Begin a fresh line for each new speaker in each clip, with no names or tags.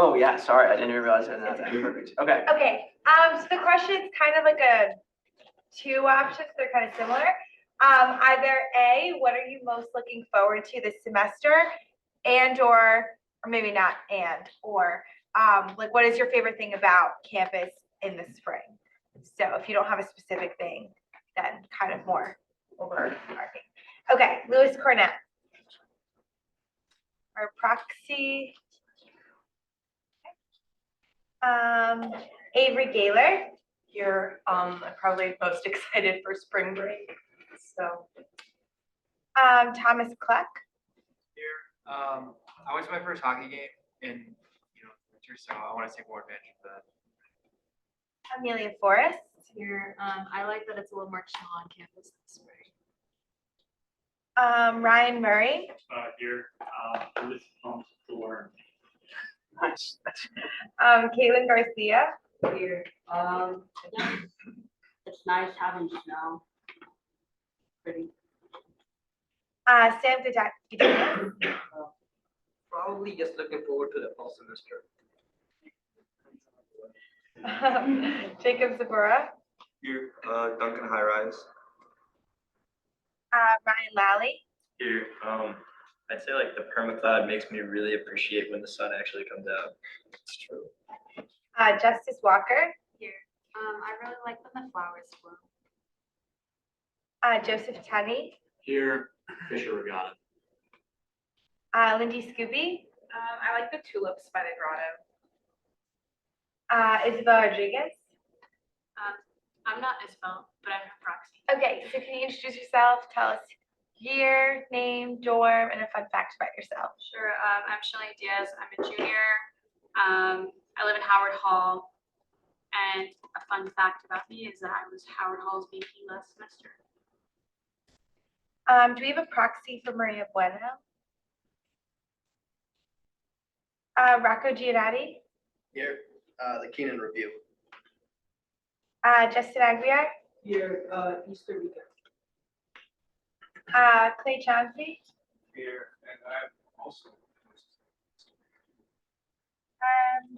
Oh, yeah, sorry, I didn't even realize I didn't have that. Perfect. Okay.
Okay, so the question is kind of like a two options, they're kind of similar. Either A, what are you most looking forward to this semester? And or maybe not and, or like what is your favorite thing about campus in the spring? So if you don't have a specific thing, then kind of more overarching. Okay, Lewis Cornett. Our proxy. Avery Gaylor.
Here, I'm probably most excited for spring break. So,
Thomas Cluck.
Here, I went to my first hockey game in winter, so I want to take more advantage of that.
Amelia Forrest.
Here, I like that it's a little more chill on campus this spring.
Ryan Murray.
Here, I was pumped to learn.
Nice.
Caitlin Garcia.
Here, it's nice having snow. Pretty.
Sam Gudakis.
Probably just looking forward to the fall semester.
Jacob Zabura.
Here, Duncan High Rise.
Ryan Lally.
Here, I'd say like the permacloud makes me really appreciate when the sun actually comes out.
It's true.
Justice Walker.
Here, I really like when the flowers bloom.
Joseph Tunney.
Here, Fisher Regatta.
Lindy Scooby.
I like the tulips by the grotto.
Isabel Rodriguez.
I'm not Isabel, but I'm her proxy.
Okay, so can you introduce yourself? Tell us year, name, dorm, and a fun fact about yourself.
Sure, I'm Shelley Diaz. I'm a junior. I live in Howard Hall. And a fun fact about me is that I was Howard Hall's VP last semester.
Do we have a proxy for Maria Bueno? Rocco Giannotti.
Here, the Keenan Review.
Justin Aguiar.
Here, Easter weekend.
Clay Chauncey.
Here, and I'm also.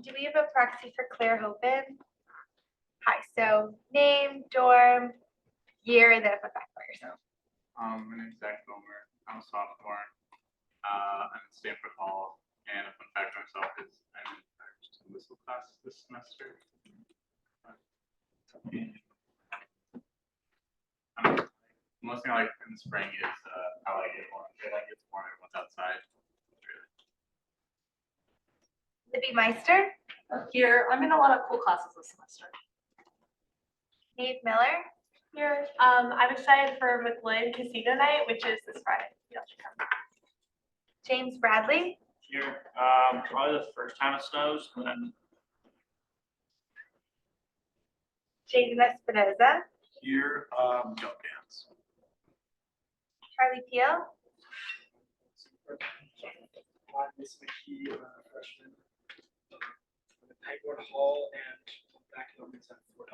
Do we have a proxy for Claire Hopen? Hi, so name, dorm, year, and then a fun fact about yourself.
My name's Zach Bomer. I'm a sophomore. I'm at Stanford Hall, and a fun fact about myself is I'm in charge to whistle class this semester. Most thing I like in the spring is how I get warm. I like it's warm. Everyone's outside.
Libby Meister.
Here, I'm in a lot of cool classes this semester.
Nate Miller.
Here, I'm excited for McLean Casino Night, which is this Friday. Y'all should come.
James Bradley.
Here, probably the first time it snows, and then
Jaden Espinoza.
here, jump dance.
Charlie Peel.
Miss McKee, freshman. Pegboard Hall and back in the at $4.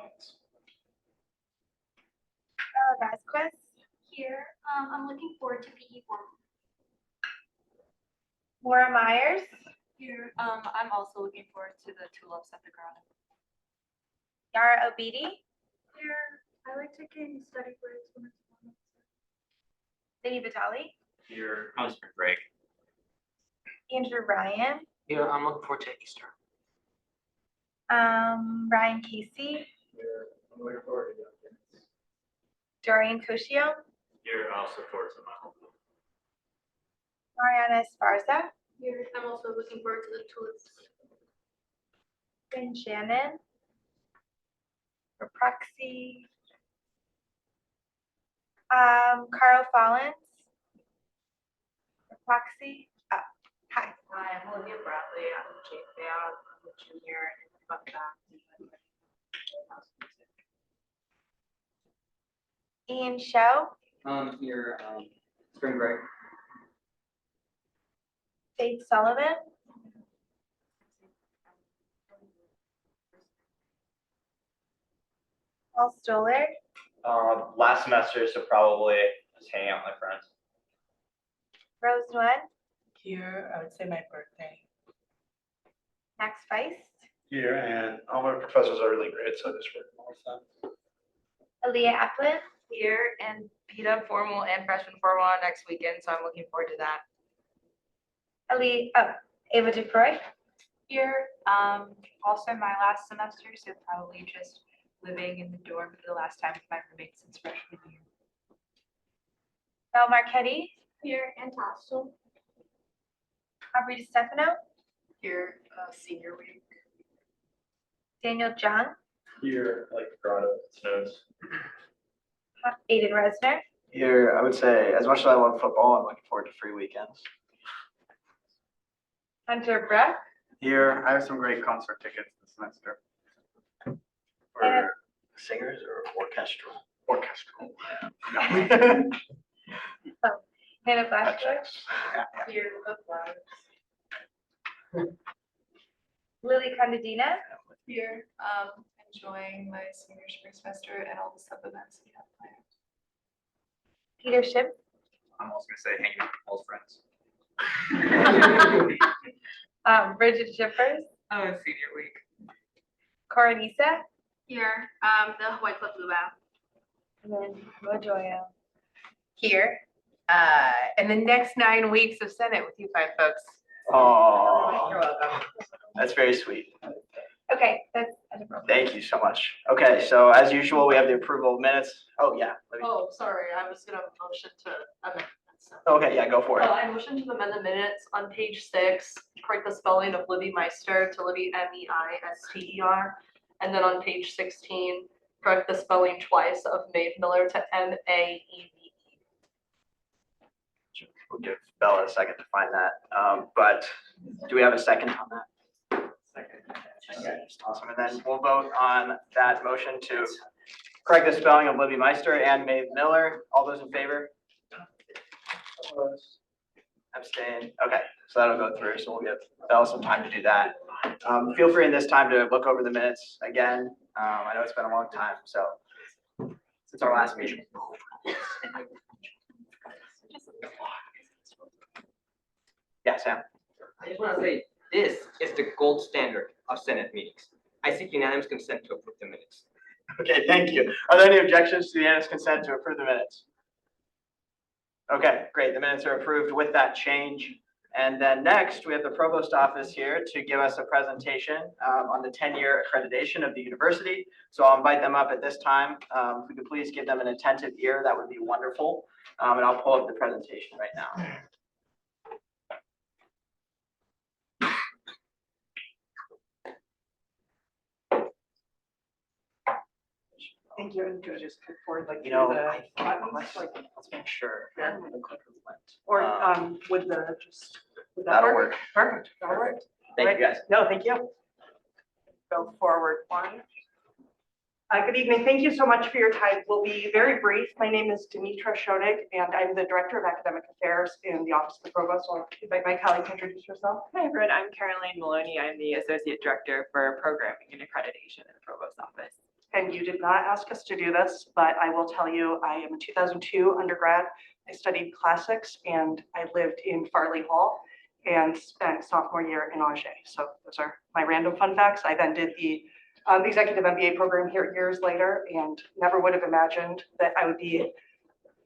Bella Vasquez.
Here, I'm looking forward to PE formal.
Maura Myers.
Here, I'm also looking forward to the tulips at the grotto.
Yara Obidi.
Here, I like taking study breaks when it's warm.
Vinny Vitali.
Here, how's spring break?
Andrew Ryan.
Here, I'm looking forward to Easter.
Ryan Casey.
Here, I'm looking forward to that.
Dorian Coshio.
Here, I'll support some of
Mariana Esparza.
Here, I'm also looking forward to the tulips.
Finn Shannon. For proxy. Carl Follins. For proxy. Oh, hi.
Hi, I'm Olivia Bradley. I'm a JFA. I'm a junior in the fun fact.
Ian Show.
Here, spring break.
Faith Sullivan. Paul Stoller.
Last semester, so probably just hanging out with my friends.
Rose Nguyen.
Here, I would say my birthday.
Max Feist,
Here, and all my professors are really great, so I just work more with them.
Aaliyah Applin,
Here and PETA formal and freshman formal are next weekend, so I'm looking forward to that.
Ava DeFroy,
Here, also my last semester, so probably just living in the dorm for the last time with my roommates since freshman year.
Mel Marquetti,
Here and hostel.
Aubrey Stefano,
Here, senior week.
Daniel John,
Here, like grotto, it snows.
Aiden Resner,
Here, I would say, as much as I love football, I'm looking forward to free weekends.
Hunter Bruck,
Here, I have some great concert tickets this semester.
And-
Singers or orchestral?
Orchestral.
Hannah Blackwood,
Here, book lives.
Lily Condadina,
Here, enjoying my senior spring semester and all the sub events we have planned.
Peter Schiff,
I'm also gonna say hanging out with Paul's friends.
Bridget Schiffers,
Oh, it's senior week.
Coronisa,
Here, the Hawaii Club Luau.
and then Mojoyo.
Here, and the next 9 weeks of Senate with you five folks.
Oh,
You're welcome.
that's very sweet.
Okay, that's.
Thank you so much. Okay, so as usual, we have the approval of minutes. Oh, yeah. let me-
Oh, sorry, I was gonna motion to amend.
Okay, yeah, go for it.
I motion to amend the minutes on page 6, correct the spelling of Libby Meister to Libby Meister. And then on page 16, correct the spelling twice of Maeve Miller to Maeve.
We'll give Bella a second to find that. But do we have a second on that?
Second.
Okay, awesome. And then we'll vote on that motion to correct the spelling of Libby Meister and Maeve Miller. All those in favor? Opposed? Abstain. Okay, so that'll go through. So we'll give Bella some time to do that. Feel free in this time to look over the minutes again. I know it's been a long time, so since our last meeting. Yeah, Sam.
I just want to say, this is the gold standard of Senate meetings. I seek unanimous consent to approve the minutes.
Okay, thank you. Are there any objections to the unanimous consent to approve the minutes? Okay, great. The minutes are approved with that change. And then next, we have the provost office here to give us a presentation on the 10-year accreditation of the university. So I'll invite them up at this time. If we could please give them an attentive ear, that would be wonderful. And I'll pull up the presentation right now.
Thank you, and could I just click forward like
You know,
through the
I
buttons,
let's
like,
make sure.
Yeah.
The clicker went.
or would that
That'll work.
Perfect, that'll work.
Thank you, guys.
No, thank you. Go forward one. Good evening. Thank you so much for your time. We'll be very brief. My name is Dimitra Shodig, and I'm the Director of Academic Affairs in the Office of the Provost. So I'll invite my colleague to introduce herself.
Hi everyone, I'm Caroline Maloney. I'm the Associate Director for Programming and Accreditation in the Provost Office.
And you did not ask us to do this, but I will tell you, I am a 2002 undergrad. I studied classics and I lived in Farley Hall and spent sophomore year in Angers. So those are my random fun facts. I then did the executive MBA program here years later and never would have imagined that I would be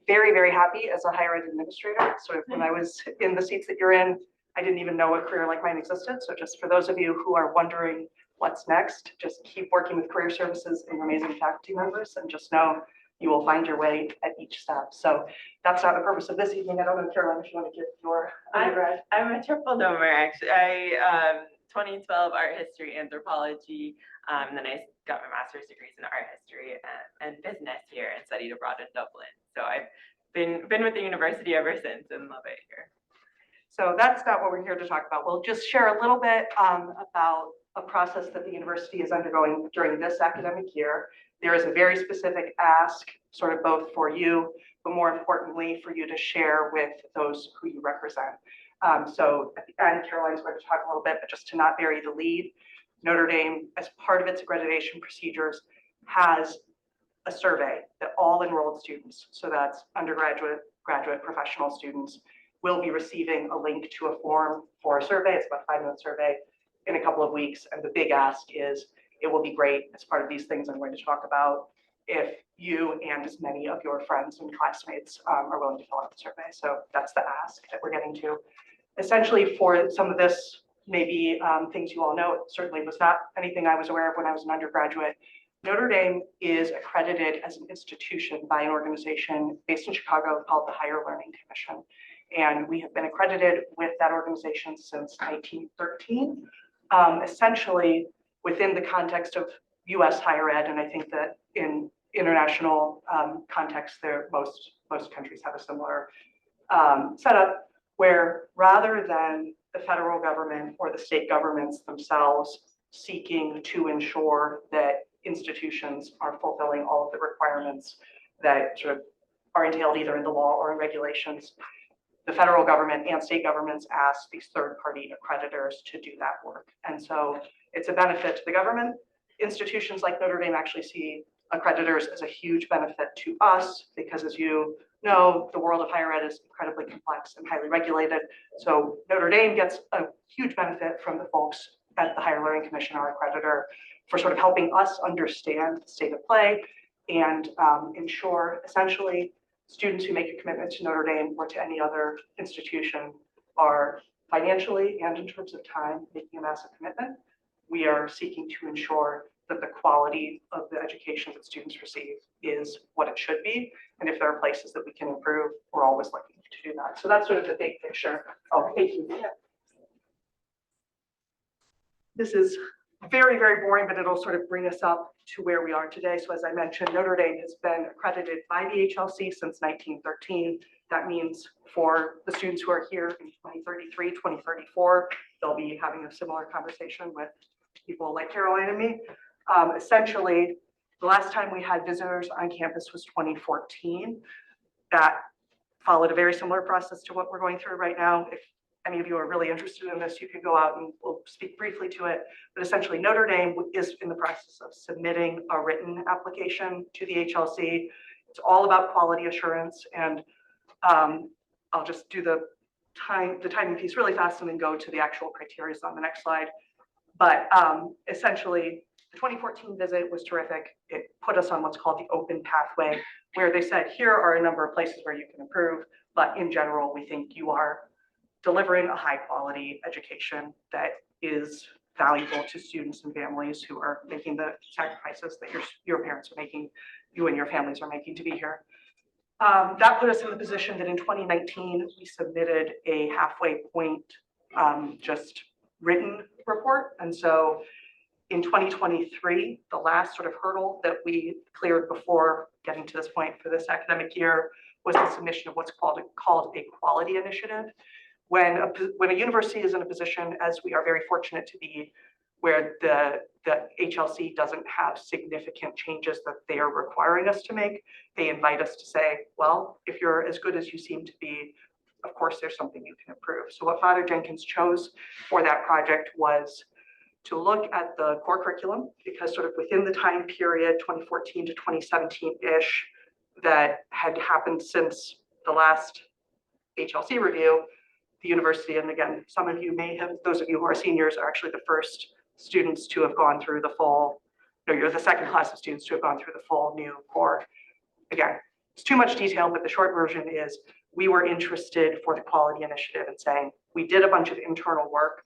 very, very happy as a higher ed administrator. Sort of when I was in the seats that you're in, I didn't even know a career like mine existed. So just for those of you who are wondering what's next, just keep working with career services and amazing faculty members and just know you will find your way at each step. So that's not the purpose of this evening. I don't know, Caroline, if you want to give your undergrad.
I'm a triple domer actually. I 2012 art history, anthropology, and then I got my master's degrees in art history and business here and studied abroad in Dublin. So I've been with the university ever since and love it here.
So that's not what we're here to talk about. We'll just share a little bit about a process that the university is undergoing during this academic year. There is a very specific ask, sort of both for you, but more importantly, for you to share with those who you represent. So at the end, Caroline's going to talk a little bit, but just to not bury the lead, Notre Dame, as part of its accreditation procedures, has a survey that all enrolled students, so that's undergraduate, graduate, professional students, will be receiving a link to a form for a survey. It's about a 5-minute survey in a couple of weeks. And the big ask is, it will be great as part of these things I'm going to talk about if you and as many of your friends and classmates are willing to fill out the survey. So that's the ask that we're getting to. Essentially, for some of this, maybe things you all know, it certainly was not anything I was aware of when I was an undergraduate. Notre Dame is accredited as an institution by an organization based in Chicago called the Higher Learning Commission. And we have been accredited with that organization since 1913, essentially within the context of US higher ed. And I think that in international context, most countries have a similar setup, where rather than the federal government or the state governments themselves seeking to ensure that institutions are fulfilling all of the requirements that sort of are entailed either in the law or in regulations, the federal government and state governments ask these third-party accreditors to do that work. And so it's a benefit to the government. Institutions like Notre Dame actually see accreditors as a huge benefit to us because, as you know, the world of higher ed is incredibly complex and highly regulated. So Notre Dame gets a huge benefit from the folks at the Higher Learning Commission, our accreditor, for sort of helping us understand the state of play and ensure essentially students who make a commitment to Notre Dame or to any other institution are financially and in terms of time making a massive commitment. We are seeking to ensure that the quality of the education that students receive is what it should be. And if there are places that we can improve, we're always looking to do that. So that's sort of the big picture. Oh, thank you. This is very, very boring, but it'll sort of bring us up to where we are today. So as I mentioned, Notre Dame has been accredited by the HLC since 1913. That means for the students who are here in 2033, 2034, they'll be having a similar conversation with people like Caroline and me. Essentially, the last time we had visitors on campus was 2014. That followed a very similar process to what we're going through right now. If any of you are really interested in this, you can go out and we'll speak briefly to it. But essentially, Notre Dame is in the process of submitting a written application to the HLC. It's all about quality assurance. And I'll just do the timing piece really fast and then go to the actual criteria on the next slide. But essentially, the 2014 visit was terrific. It put us on what's called the open pathway, where they said, here are a number of places where you can improve, but in general, we think you are delivering a high quality education that is valuable to students and families who are making the sacrifices that your parents are making, you and your families are making to be here. That put us in the position that in 2019, we submitted a halfway point just written report. And so in 2023, the last sort of hurdle that we cleared before getting to this point for this academic year was the submission of what's called a quality initiative. When a university is in a position, as we are very fortunate to be, where the HLC doesn't have significant changes that they are requiring us to make, they invite us to say, well, if you're as good as you seem to be, of course, there's something you can improve. So what Father Jenkins chose for that project was to look at the core curriculum, because sort of within the time period, 2014 to 2017-ish, that had happened since the last HLC review, the university, and again, some of you may have, those of you who are seniors are actually the first students to have gone through the full, no, you're the second class of students to have gone through the full new core. Again, it's too much detail, but the short version is we were interested for the quality initiative and saying, we did a bunch of internal work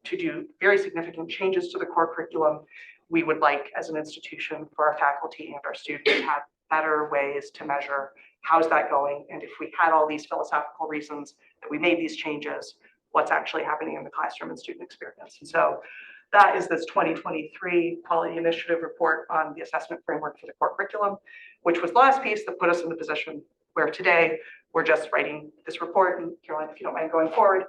to do very significant changes to the core curriculum. We would like, as an institution, for our faculty and our students to have better ways to measure how's that going. And if we had all these philosophical reasons that we made these changes, what's actually happening in the classroom and student experience. And so that is this 2023 Quality Initiative report on the assessment framework for the core curriculum, which was the last piece that put us in the position where today we're just writing this report. And Caroline, if you don't mind going forward,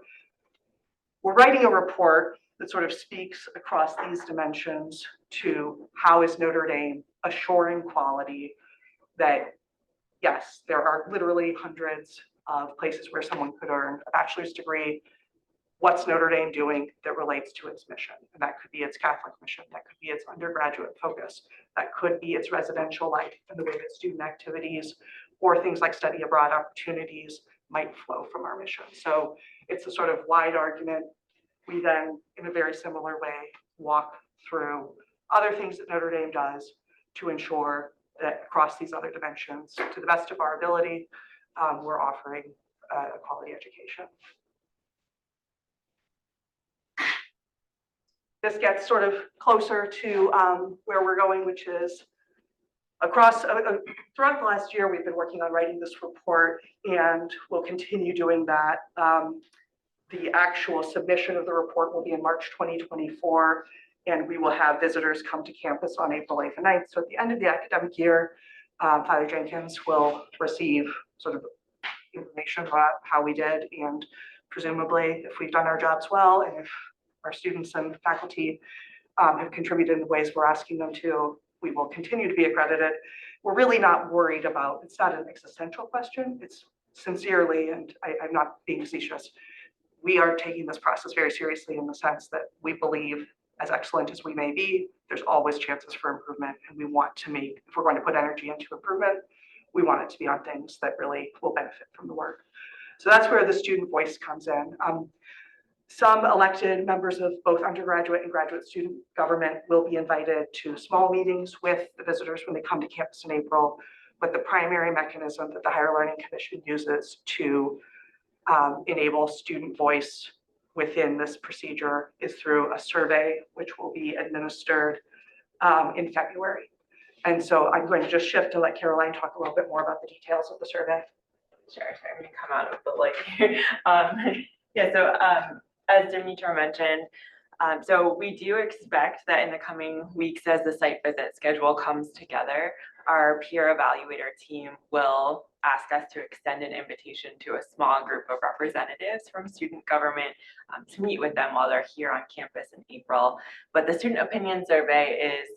we're writing a report that sort of speaks across these dimensions to how is Notre Dame assuring quality that, yes, there are literally hundreds of places where someone could earn a bachelor's degree. What's Notre Dame doing that relates to its mission? And that could be its Catholic mission, that could be its undergraduate focus, that could be its residential life and the way that student activities or things like study abroad opportunities might flow from our mission. So it's a sort of wide argument. We then in a very similar way, walk through other things that Notre Dame does to ensure that across these other dimensions, to the best of our ability, we're offering a quality education. This gets sort of closer to where we're going, which is across, throughout the last year, we've been working on writing this report, and we'll continue doing that. The actual submission of the report will be in March 2024, and we will have visitors come to campus on April 8th and 9th. So at the end of the academic year, Father Jenkins will receive sort of information about how we did, and presumably if we've done our jobs well, and if our students and faculty have contributed in the ways we're asking them to, we will continue to be accredited. We're really not worried about, it's not an existential question, it's sincerely, and I'm not being facetious, we are taking this process very seriously in the sense that we believe, as excellent as we may be, there's always chances for improvement, and we want to make, if we're going to put energy into improvement, we want it to be on things that really will benefit from the work. So that's where the student voice comes in. Some elected members of both undergraduate and graduate student government will be invited to small meetings with the visitors when they come to campus in April. But the primary mechanism that the Higher Learning Commission uses to enable student voice within this procedure is through a survey, which will be administered in February. And so I'm going to just shift and let Caroline talk a little bit more about the details of the survey.
Sure, I'm gonna come out of the light here. Yeah, so as Dimitra mentioned, so we do expect that in the coming weeks, as the site visit schedule comes together, our peer evaluator team will ask us to extend an invitation to a small group of representatives from student government to meet with them while they're here on campus in April. But the student opinion survey is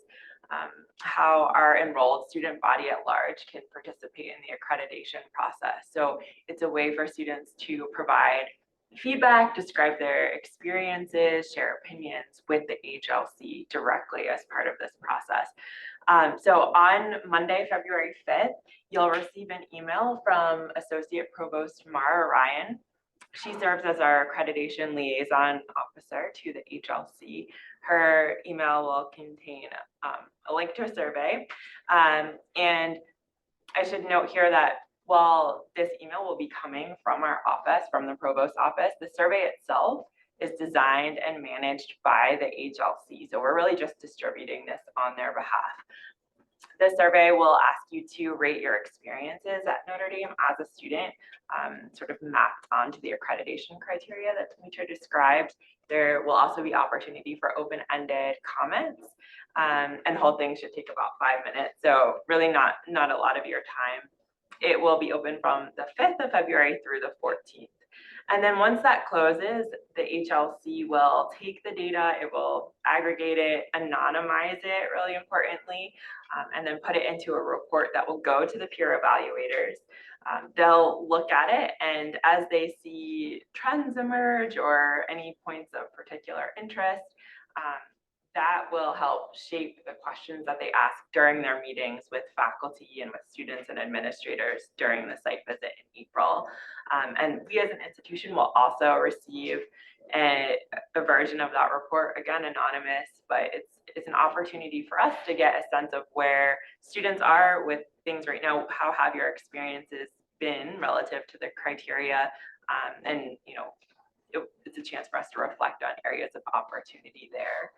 how our enrolled student body at large can participate in the accreditation process. So it's a way for students to provide feedback, describe their experiences, share opinions with the HLC directly as part of this process. So on Monday, February 5th, you'll receive an email from Associate Provost Mara Ryan. She serves as our accreditation liaison officer to the HLC. Her email will contain a link to a survey. And I should note here that while this email will be coming from our office, from the Provost office, the survey itself is designed and managed by the HLC. So we're really just distributing this on their behalf. The survey will ask you to rate your experiences at Notre Dame as a student, sort of mapped onto the accreditation criteria that Dimitra described. There will also be opportunity for open-ended comments, and the whole thing should take about 5 minutes. So really not a lot of your time. It will be open from the 5th of February through the 14th. And then once that closes, the HLC will take the data, it will aggregate it, anonymize it, really importantly, and then put it into a report that will go to the peer evaluators. They'll look at it, and as they see trends emerge or any points of particular interest, that will help shape the questions that they ask during their meetings with faculty and with students and administrators during the site visit in April. And we as an institution will also receive a version of that report, again, anonymous, but it's an opportunity for us to get a sense of where students are with things right now. How have your experiences been relative to the criteria? And it's a chance for us to reflect on areas of opportunity there.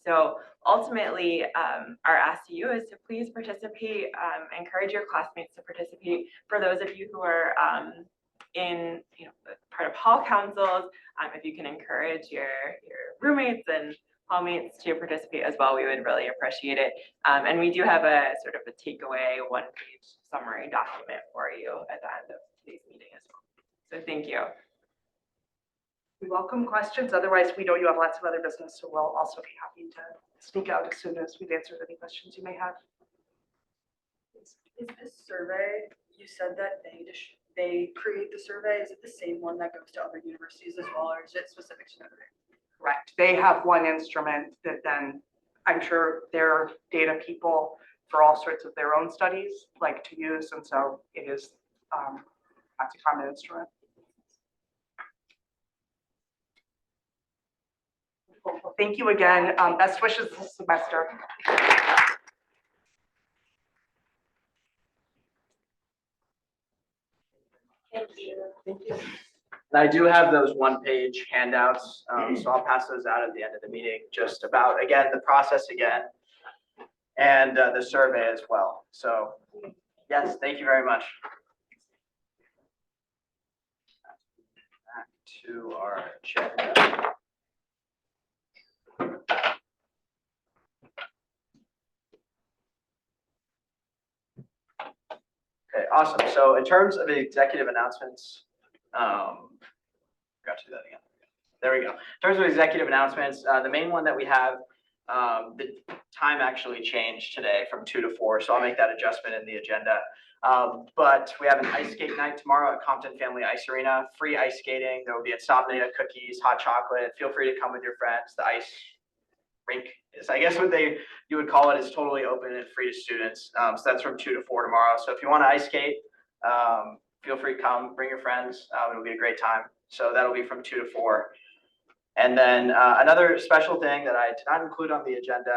So ultimately, our ask to you is to please participate, encourage your classmates to participate. For those of you who are in part of hall councils, if you can encourage your roommates and hallmates to participate as well, we would really appreciate it. And we do have a sort of a takeaway one-page summary document for you at the end of today's meeting as well. So thank you.
We welcome questions. Otherwise, we know you have lots of other business, so we'll also be happy to sneak out as soon as we've answered any questions you may have.
Is this survey, you said that they create the survey, is it the same one that goes to other universities as well, or is it specific to Notre Dame?
Correct. They have one instrument that then I'm sure their data people for all sorts of their own studies like to use, and so it is that's a common instrument. thank you again. Best wishes this semester.
Thank you.
And I do have those one-page handouts, so I'll pass those out at the end of the meeting, just about, again, the process again, and the survey as well. So, yes, thank you very much. Back to our agenda. Okay, awesome. So in terms of the executive announcements, got to do that again. There we go. In terms of executive announcements, the main one that we have, the time actually changed today from 2 to 4, so I'll make that adjustment in the agenda. But we have an ice skate night tomorrow at Compton Family Ice Arena. Free ice skating. There will be insomnia cookies, hot chocolate. Feel free to come with your friends. The ice rink is, I guess, what you would call it, is totally open and free to students. So that's from 2 to 4 tomorrow. So if you want to ice skate, feel free to come. Bring your friends. It'll be a great time. So that'll be from 2 to 4. And then another special thing that I did not include on the agenda,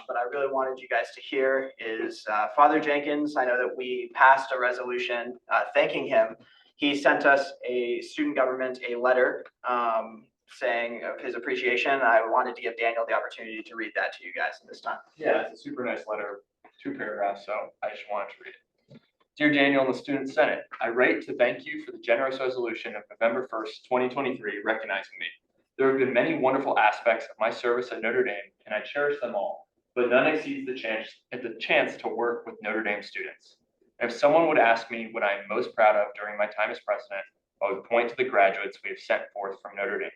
but I really wanted you guys to hear is Father Jenkins. I know that we passed a resolution thanking him. He sent us, a student government, a letter saying of his appreciation. I wanted to give Daniel the opportunity to read that to you guys at this time.
Yeah, it's a super nice letter, 2 paragraphs, so I just wanted to read it. Dear Daniel and the Student Senate, I write to thank you for the generous resolution of November 1st, 2023, recognizing me. There have been many wonderful aspects of my service at Notre Dame, and I cherish them all, but none exceeds the chance to work with Notre Dame students. If someone would ask me what I am most proud of during my time as president, I would point to the graduates we have sent forth from Notre Dame.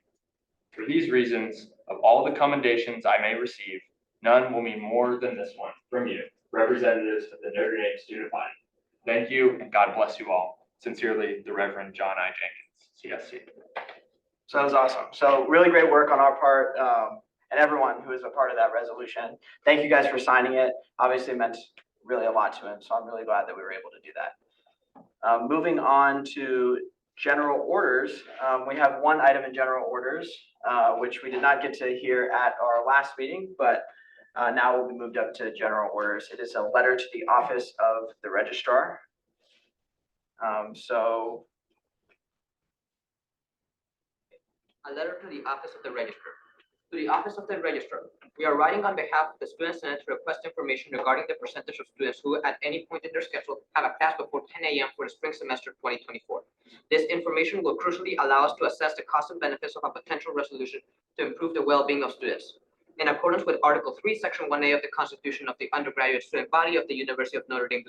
For these reasons, of all the commendations I may receive, none will mean more than this one from you, representatives of the Notre Dame student body. Thank you, and God bless you all. Sincerely, the Reverend John I. Jenkins, CSC.
So that was awesome. So really great work on our part, and everyone who is a part of that resolution. Thank you guys for signing it. Obviously, it meant really a lot to him, so I'm really glad that we were able to do that. Moving on to general orders, we have one item in general orders, which we did not get to hear at our last meeting, but now will be moved up to general orders. It is a letter to the office of the registrar.
A letter to the office of the registrar. To the office of the registrar, we are writing on behalf of the Student Senate to request information regarding the percentage of students who at any point in their schedule have a class before 10 a.m. for the spring semester 2024. This information will crucially allow us to assess the cost and benefits of a potential resolution to improve the well-being of students. In accordance with Article 3, Section 1A of the Constitution of the Undergraduate Student Body of the University of Notre Dame,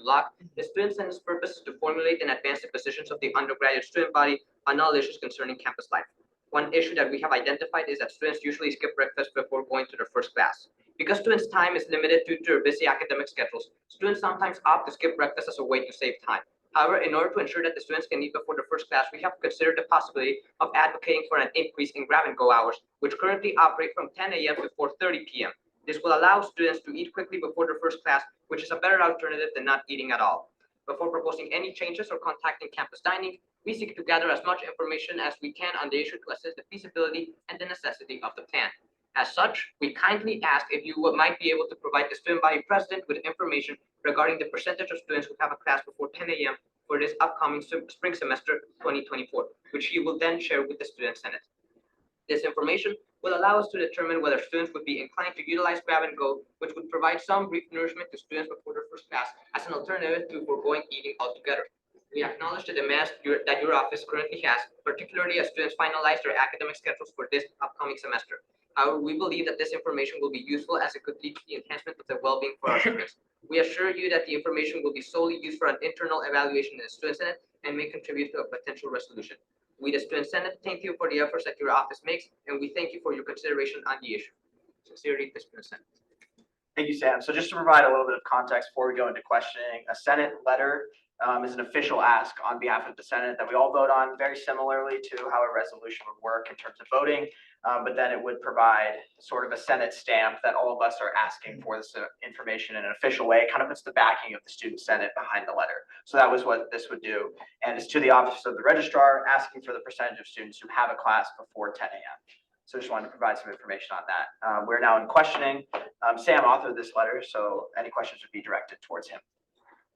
the Student Senate's purpose is to formulate and advance the positions of the undergraduate student body on all issues concerning campus life. One issue that we have identified is that students usually skip breakfast before going to their first class. Because students' time is limited due to their busy academic schedules, students sometimes opt to skip breakfast as a way to save time. However, in order to ensure that the students can eat before the first class, we have considered the possibility of advocating for an increase in grab-and-go hours, which currently operate from 10 a.m. to 4:30 p.m. This will allow students to eat quickly before their first class, which is a better alternative than not eating at all. Before proposing any changes or contacting campus dining, we seek to gather as much information as we can on the issue to assess the feasibility and the necessity of the plan. As such, we kindly ask if you might be able to provide the student body president with information regarding the percentage of students who have a class before 10 a.m. for this upcoming spring semester 2024, which he will then share with the Student Senate. This information will allow us to determine whether students would be inclined to utilize grab and go, which would provide some brief nourishment to students before their first class as an alternative to foregoing eating altogether. We acknowledge the demands that your office currently has, particularly as students finalize their academic schedules for this upcoming semester. However, we believe that this information will be useful as it could lead to the enhancement of the well-being for our students. We assure you that the information will be solely used for an internal evaluation in the Student Senate and may contribute to a potential resolution. We, the Student Senate, thank you for the efforts that your office makes, and we thank you for your consideration on the issue. Sincerely, the Student Senate.
Thank you, Sam. So just to provide a little bit of context before we go into questioning, a Senate letter is an official ask on behalf of the Senate that we all vote on, very similarly to how a resolution would work in terms of voting, but then it would provide sort of a Senate stamp that all of us are asking for this information in an official way. It kind of puts the backing of the Student Senate behind the letter. So that was what this would do. And it's to the office of the registrar asking for the percentage of students who have a class before 10 a.m. So just wanted to provide some information on that. We're now in questioning. Sam authored this letter, so any questions would be directed towards him.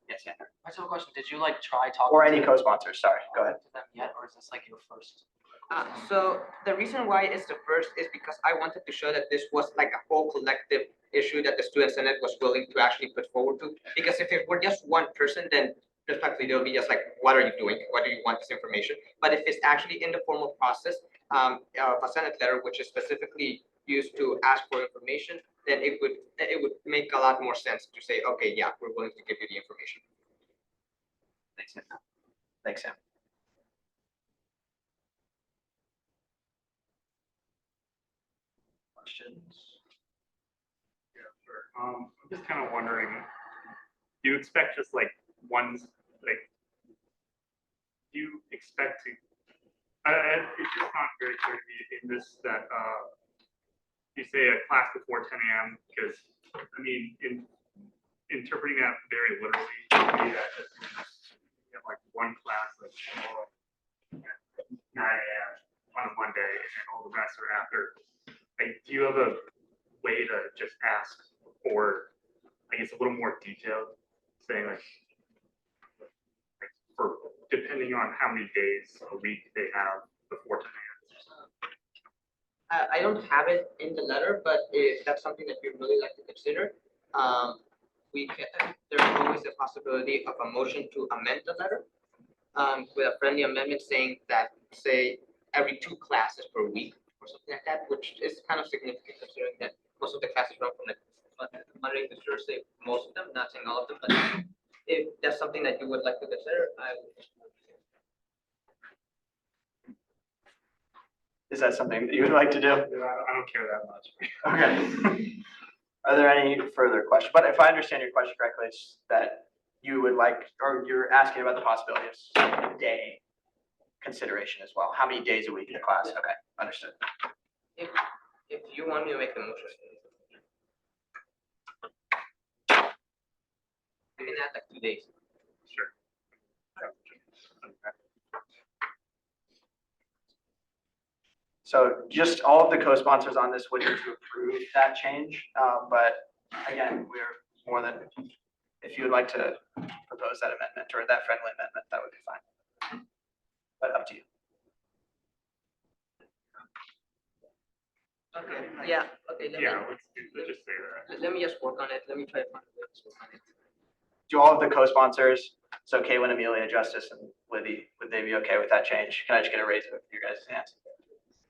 Yes, Andrew.
I just have a question. Did you like try talking?
Or any co-sponsors, sorry, go ahead.
To them yet, or is this like your first? So the reason why it's the first is because I wanted to show that this was like a whole collective issue that the Student Senate was willing to actually put forward to. Because if it were just one person, then respectfully, they'll be just like, what are you doing? Why do you want this information? But if it's actually in the formal process of a Senate letter, which is specifically used to ask for information, then it would make a lot more sense to say, okay, yeah, we're willing to give you the information.
Thanks, Sam. Thanks, Sam. Questions?
Yeah, sure. I'm just kind of wondering, do you expect just like ones, like, do you expect to, it's just not very clear to me in this that, you say a class before 10 a.m. because, I mean, in interpreting that very literally, maybe that just means you have like one class like at 9 a.m. on one day and then all the rest are after. Like, do you have a way to just ask for, I guess, a little more detailed, saying like for depending on how many days a week they have before 10 a.m.
I don't have it in the letter, but if that's something that you'd really like to consider, there's always a possibility of a motion to amend the letter with a friendly amendment saying that, say, every 2 classes per week or something like that, which is kind of significant considering that most of the classes run from like Monday to Thursday, most of them, not saying all of them, but if that's something that you would like to consider, I would.
Is that something that you would like to do?
I don't care that much.
Okay. Are there any further questions? But if I understand your question correctly, it's that you would like, or you're asking about the possibility of day consideration as well. How many days a week in a class? Okay, understood.
If you want me to make the motion. I can add like 2 days.
Sure.
So just all of the co-sponsors on this would need to approve that change. But again, we're more than, if you would like to propose that amendment or that friendly amendment, that would be fine. But up to you.
Okay, yeah, okay,
Yeah, let's just say that.
let me just work on it. Let me try to find a way to work on it.
Do all of the co-sponsors, so Caitlin, Amelia, Justice, and Libby, would they be okay with that change? Can I just get a raise of your guys' hands?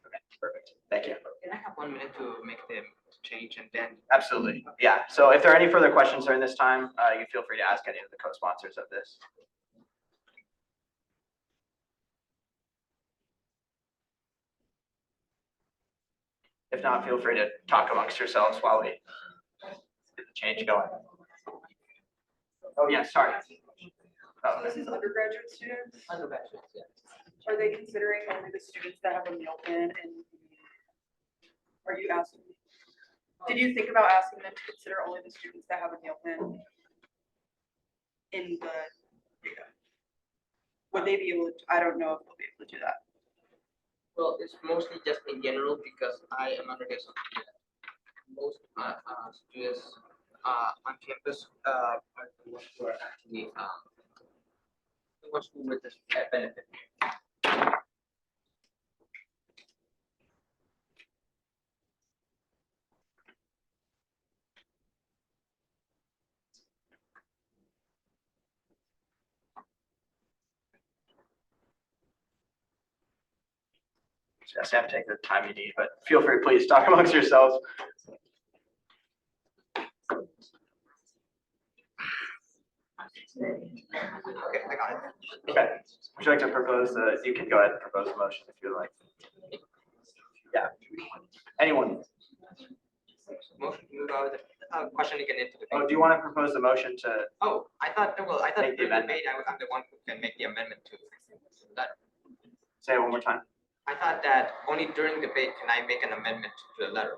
Okay, perfect. Thank you.
Can I have 1 minute to make the change and then?
Absolutely. Yeah. So if there are any further questions during this time, you feel free to ask any of the co-sponsors of this. If not, feel free to talk amongst yourselves while we get the change going. Oh, yeah, sorry.
So this is undergraduate students.
Undergraduates, yeah.
Are they considering only the students that have a meal plan and are you asking? Did you think about asking them to consider only the students that have a meal plan? In the data? Would they be able to, I don't know if they'll be able to do that.
Well, it's mostly just in general because I am under the assumption that most students on campus are the ones who are actually the ones who would just benefit.
Just have to take the time you need, but feel free, please talk amongst yourselves.
Okay, I got it.
Okay. Would you like to propose you can go ahead and propose the motion if you like. Yeah. Anyone?
Motion to move out the question again into the.
Oh, do you want to propose the motion to,
Oh, I thought
Make the
during
amendment.
debate, I'm the one who can make the amendment to that.
say it one more time?
I thought that only during debate can I make an amendment to the letter.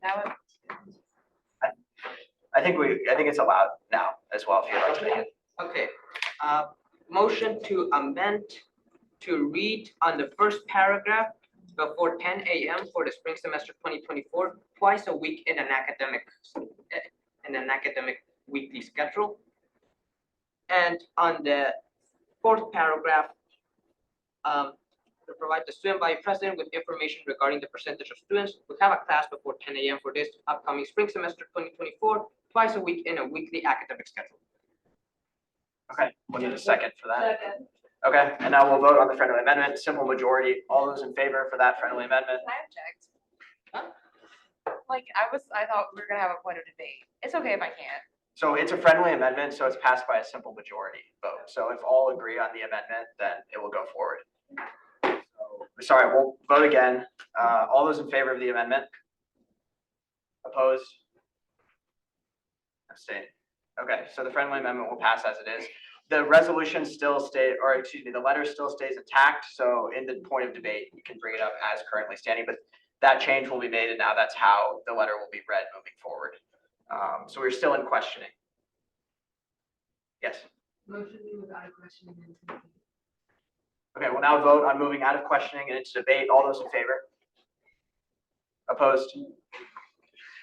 That was,
I think it's allowed now as well, if you'd like to make it.
Okay, motion to amend to read on the first paragraph before 10 a.m. for the spring semester 2024, twice a week in an academic weekly schedule. And on the fourth paragraph, to provide the student body president with information regarding the percentage of students who have a class before 10 a.m. for this upcoming spring semester 2024, twice a week in a weekly academic schedule.
Okay, we'll need a second for that. Okay, and now we'll vote on the friendly amendment, simple majority. All those in favor for that friendly amendment?
Can I object? Like, I thought we were gonna have a point of debate. It's okay if I can't.
So it's a friendly amendment, so it's passed by a simple majority vote. So if all agree on the amendment, then it will go forward. So, sorry, we'll vote again. All those in favor of the amendment? Opposed? Abstain. Okay, so the friendly amendment will pass as it is. The resolution still stay, or excuse me, the letter still stays intact. So in the point of debate, you can bring it up as currently standing, but that change will be made, and now that's how the letter will be read moving forward. So we're still in questioning. Yes.
Motion to move out of questioning into debate.
Okay, we'll now vote on moving out of questioning and into debate. All those in favor? Opposed?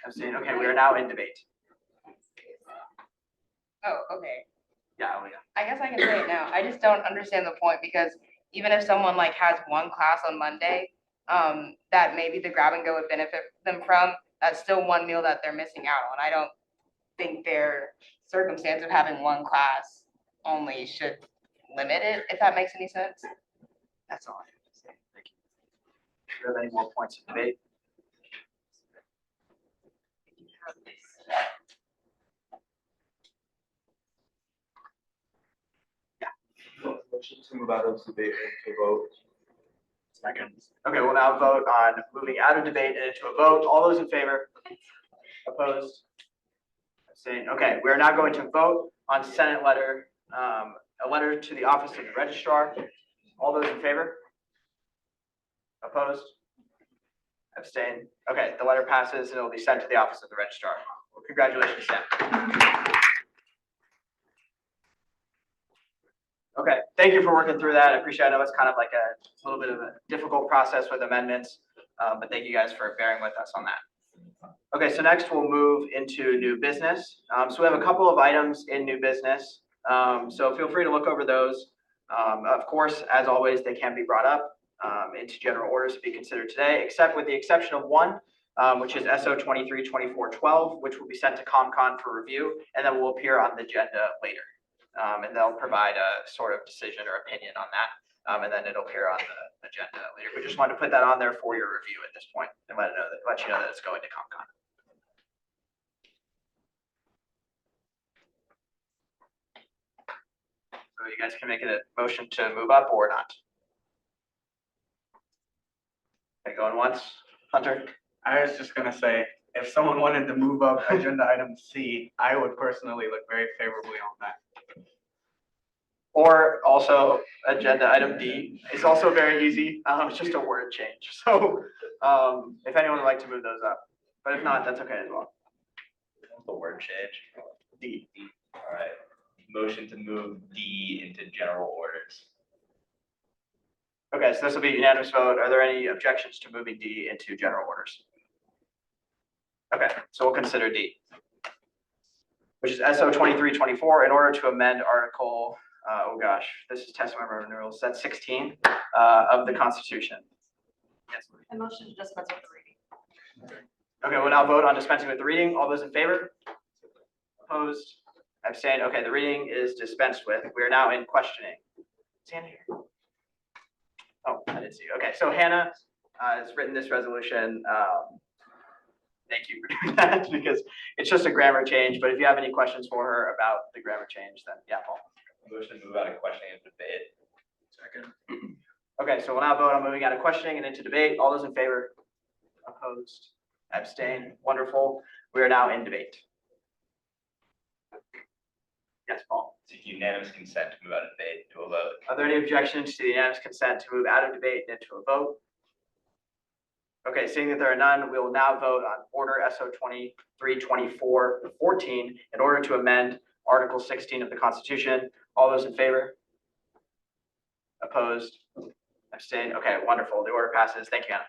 Abstained. Okay, we are now in debate.
Oh, okay.
Yeah, oh yeah.
I guess I can say it now. I just don't understand the point because even if someone like has one class on Monday, that maybe the grab and go would benefit them from, that's still one meal that they're missing out on. I don't think their circumstance of having one class only should limit it, if that makes any sense.
That's all I have to say. Thank you. Do you have any more points of debate?
Motion to move out of debate and to vote.
Second. Okay, we'll now vote on moving out of debate and into a vote. All those in favor? Opposed? Abstained. Okay, we are now going to vote on Senate letter, a letter to the office of the registrar. All those in favor? Opposed? Abstained. Okay, the letter passes and it will be sent to the office of the registrar. Well, congratulations, Sam. Okay, thank you for working through that. I appreciate it. I know it's kind of like a little bit of a difficult process with amendments, but thank you guys for bearing with us on that. Okay, so next we'll move into new business. So we have a couple of items in new business. So feel free to look over those. Of course, as always, they can be brought up into general orders to be considered today, except with the exception of one, which is SO 23-2412, which will be sent to ComCon for review, and then will appear on the agenda later. And they'll provide a sort of decision or opinion on that, and then it'll appear on the agenda later. We just wanted to put that on there for your review at this point and let you know that it's going to ComCon. So you guys can make a motion to move up or not. Okay, going once, Hunter.
I was just gonna say, if someone wanted to move up agenda item C, I would personally look very favorably on that.
Or also agenda item D. It's also very easy. It's just a word change. So if anyone would like to move those up, but if not, that's okay as well.
The word change.
D.
All right. Motion to move D into general orders.
Okay, so this will be a unanimous vote. Are there any objections to moving D into general orders? Okay, so we'll consider D, which is SO 23-24, in order to amend article, oh gosh, this is test member renewals, that's 16 of the Constitution. Yes.
A motion to dispense with the reading.
Okay, we'll now vote on dispensing with the reading. All those in favor? Opposed? Abstained? Okay, the reading is dispensed with. We are now in questioning. Is Hannah here? Oh, I didn't see you. Okay, so Hannah has written this resolution. Thank you for doing that because it's just a grammar change. But if you have any questions for her about the grammar change, then yeah, Paul.
Motion to move out of questioning and debate.
Second.
Okay, so we'll now vote on moving out of questioning and into debate. All those in favor? Opposed? Abstained? Wonderful. We are now in debate. Yes, Paul.
Seek unanimous consent to move out of debate to a vote.
Are there any objections to the unanimous consent to move out of debate and into a vote? Okay, seeing that there are none, we will now vote on order SO 23-24-14 in order to amend Article 16 of the Constitution. All those in favor? Opposed? Abstain? Okay, wonderful. The order passes. Thank you, Anna.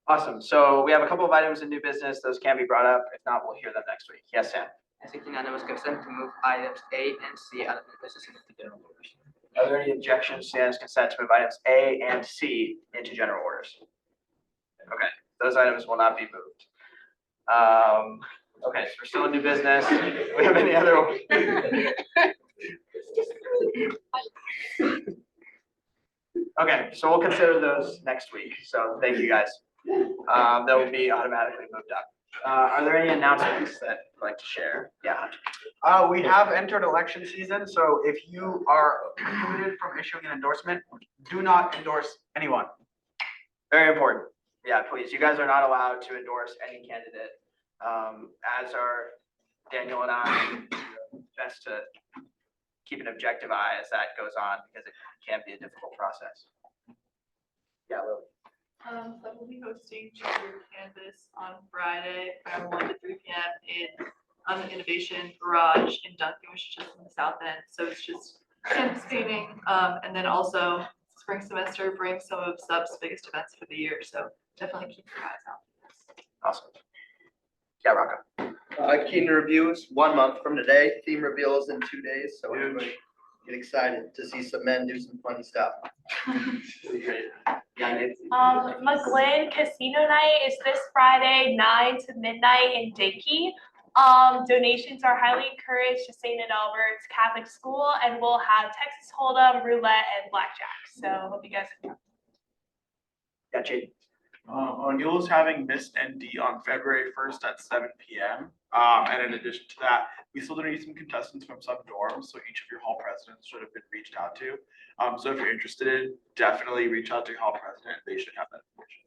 Awesome. So we have a couple of items in new business. Those can be brought up. If not, we'll hear them next week. Yes, Sam?
I seek unanimous consent to move items A and C out of new business into general orders.
Are there any objections to unanimous consent to move items A and C into general orders? Okay, those items will not be moved. Okay, so we're still in new business. Do we have any other? Okay, so we'll consider those next week. So thank you guys. They will be automatically moved up. Are there any announcements that you'd like to share? Yeah.
We have entered election season, so if you are prohibited from issuing an endorsement, do not endorse anyone.
Very important. Yeah, please. You guys are not allowed to endorse any candidate. As are Daniel and I, best to keep an objective eye as that goes on because it can be a difficult process. Yeah, Lily.
So we'll be hosting Junior Canvas on Friday from 1 to 3 p.m. on the Innovation Garage in Duncan, which is just in the south end. So it's just canvas painting. And then also spring semester brings some of SUB's biggest events for the year. So definitely keep your eyes out for this.
Awesome. Yeah, Rocco.
Keen reviews, 1 month from today, theme reveals in 2 days, so everybody get excited to see some men do some fun stuff.
McGlynn Casino Night is this Friday, 9 to midnight in Dickey. Donations are highly encouraged to St. Adalbert's Catholic School, and we'll have Texas Hold'em, roulette, and blackjack. So hope you guys can come.
Yeah, Jade.
O'Neill is having Miss ND on February 1st at 7 p.m. And in addition to that, we still need some contestants from some dorms, so each of your hall presidents should have been reached out to. So if you're interested, definitely reach out to your hall president. They should have that information.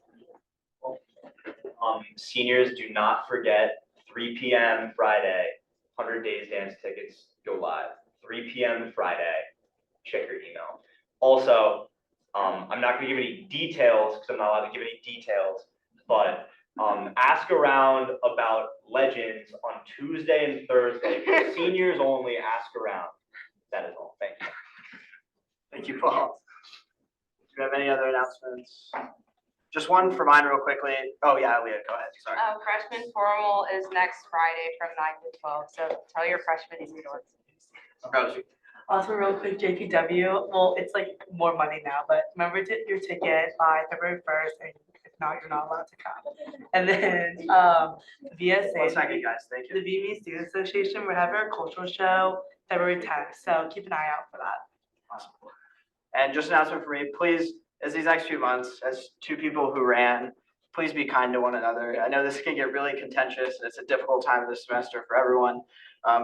Seniors, do not forget 3 p.m. Friday, 100 Days Dance tickets go live. 3 p.m. Friday, check your email. Also, I'm not gonna give any details because I'm not allowed to give any details, but ask around about legends on Tuesday and Thursday. For seniors only, ask around. That is all. Thank you.
Thank you, Paul. Do you have any other announcements? Just one for mine real quickly. Oh, yeah, Leah, go ahead. Sorry.
Freshman formal is next Friday from 9 to 12. So tell your freshmen in New York.
Rosie.
Also, real quick, JPW, well, it's like more money now, but remember to get your ticket by February 1st, and if not, you're not allowed to come. And then, VSA.
1 second, guys. Thank you.
The VME Student Association, we're having our cultural show February 10th, so keep an eye out for that.
Awesome. And just an announcement for me, please, as these next few months, as two people who ran, please be kind to one another. I know this can get really contentious, and it's a difficult time of the semester for everyone.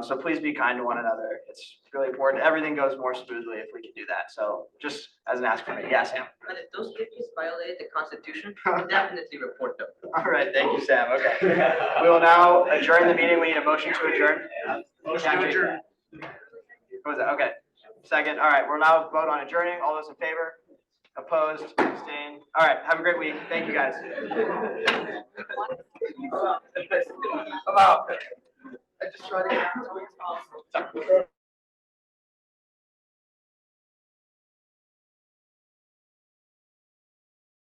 So please be kind to one another. It's really important. Everything goes more smoothly if we can do that. So just as an ask for me. Yeah, Sam.
And if those people violated the Constitution, definitely report them.
All right, thank you, Sam. Okay. We will now adjourn the meeting. We need a motion to adjourn.
Motion to adjourn.
What was that? Okay. Second. All right, we'll now vote on adjourning. All those in favor? Opposed? Abstained? All right, have a great week. Thank you, guys. Come out.